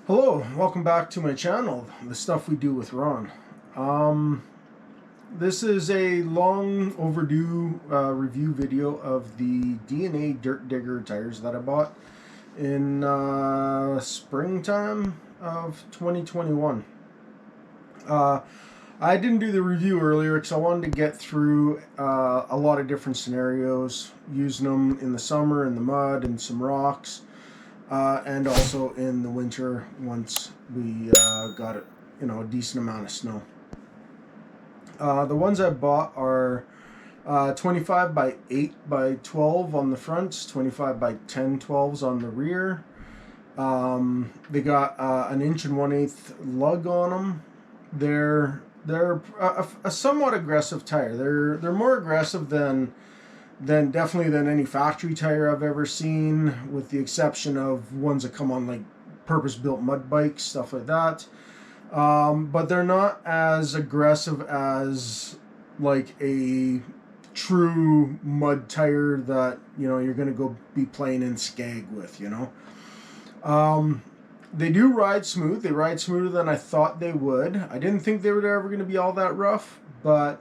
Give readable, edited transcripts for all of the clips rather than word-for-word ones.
Hello, welcome back to my channel, The Stuff We Do with Ron. This is a long overdue review video of the DNA Dirt Digger tires that I bought in springtime of 2021. I didn't do the review earlier because I wanted to get through a lot of different scenarios, using them in the summer in the mud and some rocks. And also in the winter once we got a decent amount of snow. The ones I bought are 25 by 8 by 12 on the fronts, 25 by 10 12s on the rear. They got an 1 1/8 lug on them. They're a somewhat aggressive tire. They're more aggressive than definitely than any factory tire I've ever seen, with the exception of ones that come on like purpose-built mud bikes, stuff like that. But they're not as aggressive as like a true mud tire that you're gonna go be playing in Skag with. They do ride smooth. They ride smoother than I thought they would. I didn't think they were ever going to be all that rough, but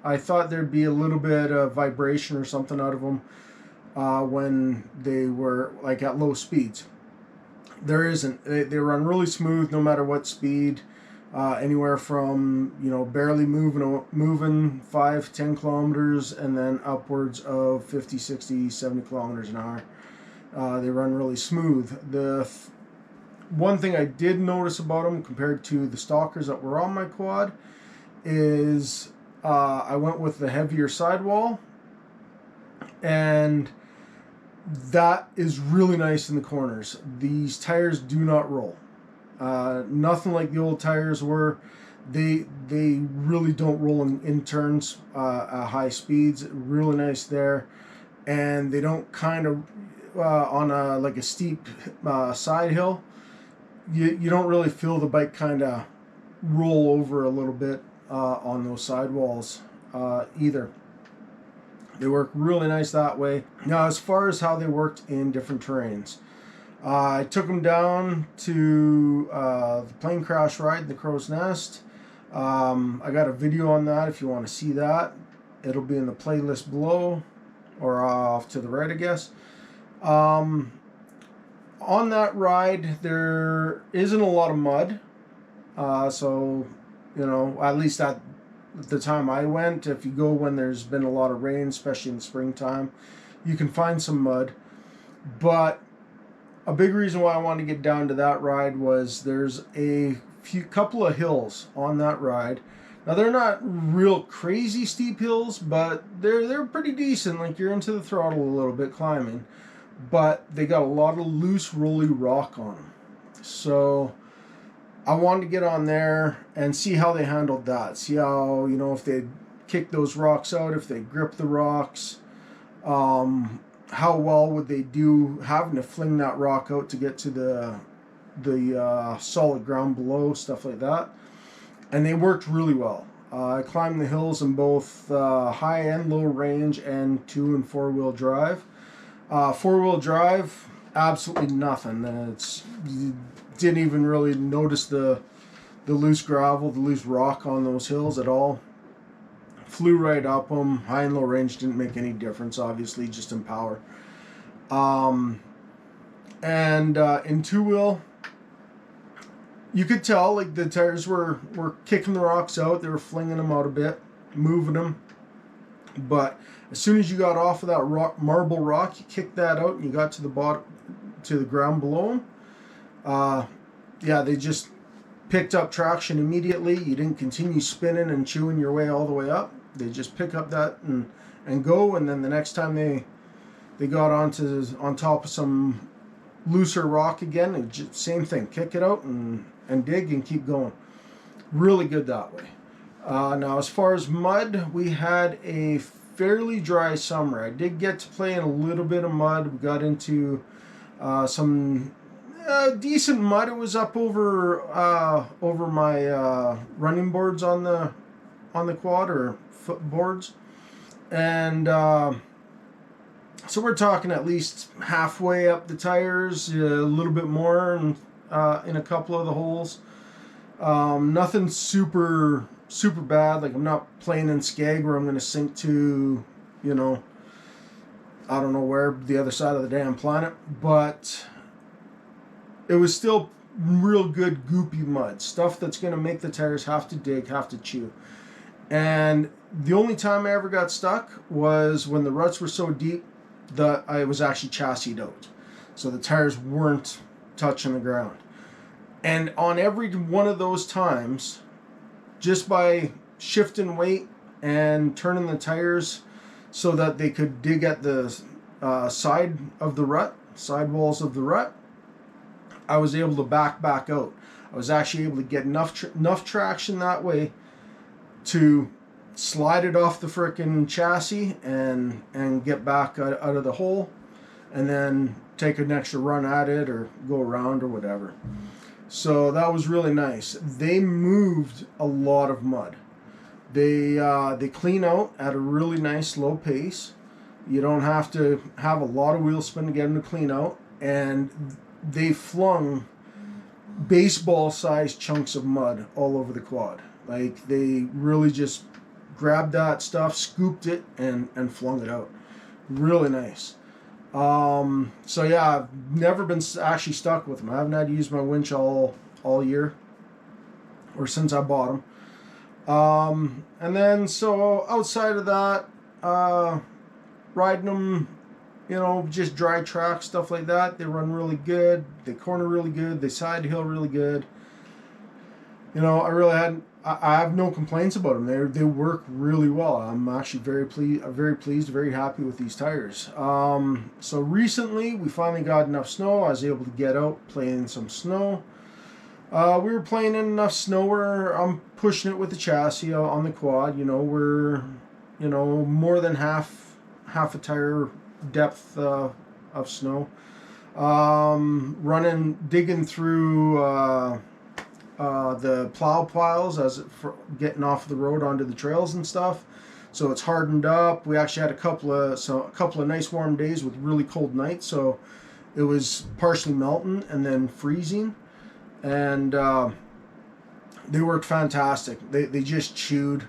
I thought there'd be a little bit of vibration or something out of them when they were like at low speeds. There isn't. They run really smooth no matter what speed, anywhere from barely moving 5-10 kilometers and then upwards of 50, 60, 70 kilometers an hour. They run really smooth. One thing I did notice about them compared to the stalkers that were on my quad is I went with the heavier sidewall, and that is really nice in the corners. These tires do not roll. Nothing like the old tires were. They really don't roll in turns at high speeds. Really nice there, and they don't kind of on a steep side hill. You don't really feel the bike kind of roll over a little bit on those sidewalls either. They work really nice that way. Now, as far as how they worked in different terrains, I took them down to the plane crash ride, the Crow's Nest. I got a video on that if you want to see that. It'll be in the playlist below, or off to the right, I guess. On that ride, there isn't a lot of mud. So, at least at the time I went, if you go when there's been a lot of rain, especially in the springtime, you can find some mud. But a big reason why I wanted to get down to that ride was there's a couple of hills on that ride. Now, they're not real crazy steep hills, but they're pretty decent. Like, you're into the throttle a little bit climbing. But they got a lot of loose, rolly rock on them. So I wanted to get on there and see how they handled that. See how, if they kick those rocks out, if they grip the rocks, how well would they do having to fling that rock out to get to the solid ground below, stuff like that. And they worked really well. I climbed the hills in both high and low range and 2- and 4-wheel drive. 4-wheel drive, absolutely nothing. You didn't even really notice the loose gravel, the loose rock on those hills at all. Flew right up them. High and low range didn't make any difference, obviously, just in power. And in 2-wheel, you could tell like the tires were kicking the rocks out. They were flinging them out a bit, moving them. But as soon as you got off of that marble rock, you kicked that out and you got to the bottom, to the ground below them. They just picked up traction immediately. You didn't continue spinning and chewing your way all the way up. They just pick up that and go. And then the next time they got on top of some looser rock again, and same thing, kick it out and dig and keep going. Really good that way. Now, as far as mud, we had a fairly dry summer. I did get to play in a little bit of mud. We got into some decent mud. It was up over my running boards on the quad, or foot boards, and so we're talking at least halfway up the tires, a little bit more, and in a couple of the holes. Nothing super bad. Like I'm not playing in skeg where I'm going to sink to, you know, I don't know where, the other side of the damn planet. But it was still real good goopy mud. Stuff that's going to make the tires have to dig, have to chew. And the only time I ever got stuck was when the ruts were so deep that I was actually chassised out. So the tires weren't touching the ground. And on every one of those times, just by shifting weight and turning the tires so that they could dig at the side of the rut, side walls of the rut, I was able to back out. I was actually able to get enough traction that way to slide it off the frickin' chassis and get back out of the hole, and then take an extra run at it or go around or whatever. So that was really nice. They moved a lot of mud. They clean out at a really nice low pace. You don't have to have a lot of wheel spin to get them to clean out, and they flung baseball-sized chunks of mud all over the quad. Like, they really just grabbed that stuff, scooped it, and flung it out. Really nice. So yeah, I've never been actually stuck with them. I haven't had to use my winch all year, or since I bought them. And then, so outside of that, riding them, you know, just dry track, stuff like that. They run really good. They corner really good. They side hill really good. You know, I have no complaints about them. They work really well. I'm actually very pleased, very happy with these tires. So recently we finally got enough snow. I was able to get out, play in some snow. We were playing in enough snow where I'm pushing it with the chassis on the quad. You know, we're, you know, more than half a tire depth of snow. Digging through the plow piles for getting off the road onto the trails and stuff. So it's hardened up. We actually had a couple of nice warm days with really cold nights. So it was partially melting and then freezing, and they worked fantastic. They just chewed.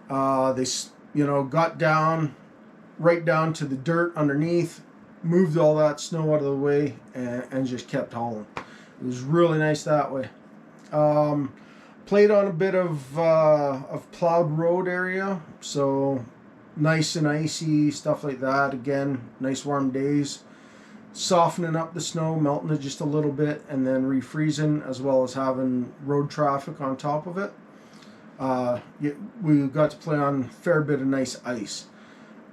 They, you know, got down right down to the dirt underneath, moved all that snow out of the way, and just kept hauling. It was really nice that way. Played on a bit of plowed road area, so nice and icy, stuff like that. Again, nice warm days, softening up the snow, melting it just a little bit, and then refreezing, as well as having road traffic on top of it. We got to play on a fair bit of nice ice.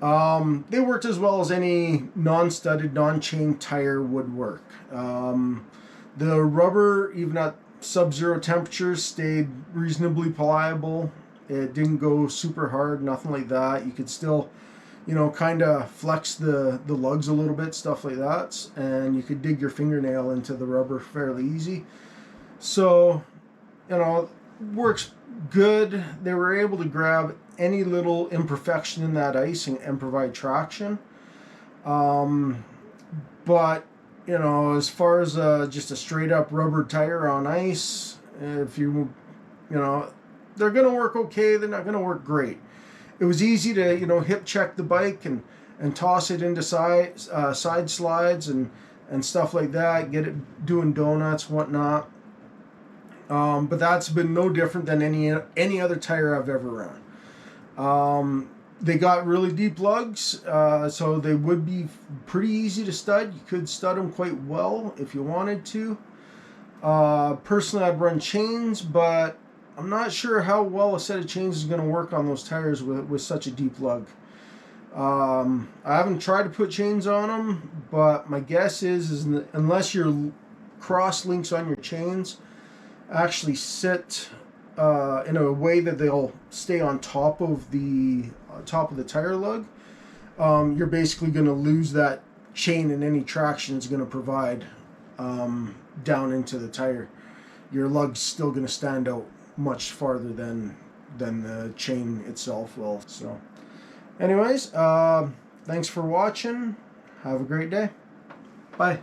They worked as well as any non-studded, non-chain tire would work. The rubber, even at sub-zero temperatures, stayed reasonably pliable. It didn't go super hard, nothing like that. You could still, you know, kind of flex the lugs a little bit, stuff like that, and you could dig your fingernail into the rubber fairly easy. So, you know, works good. They were able to grab any little imperfection in that ice and provide traction. But, you know, as far as just a straight up rubber tire on ice, if you know, they're going to work okay. They're not going to work great. It was easy to, you know, hip check the bike and toss it into side slides and stuff like that, get it doing donuts, whatnot. But that's been no different than any other tire I've ever ran. They got really deep lugs, so they would be pretty easy to stud. You could stud them quite well if you wanted to. Personally, I'd run chains, but I'm not sure how well a set of chains is going to work on those tires with such a deep lug. I haven't tried to put chains on them, but my guess is unless your cross links on your chains actually sit in a way that they'll stay on top of the tire lug, you're basically going to lose that chain and any traction it's going to provide down into the tire. Your lug's still going to stand out much farther than the chain itself will. So anyways, thanks for watching. Have a great day. Bye.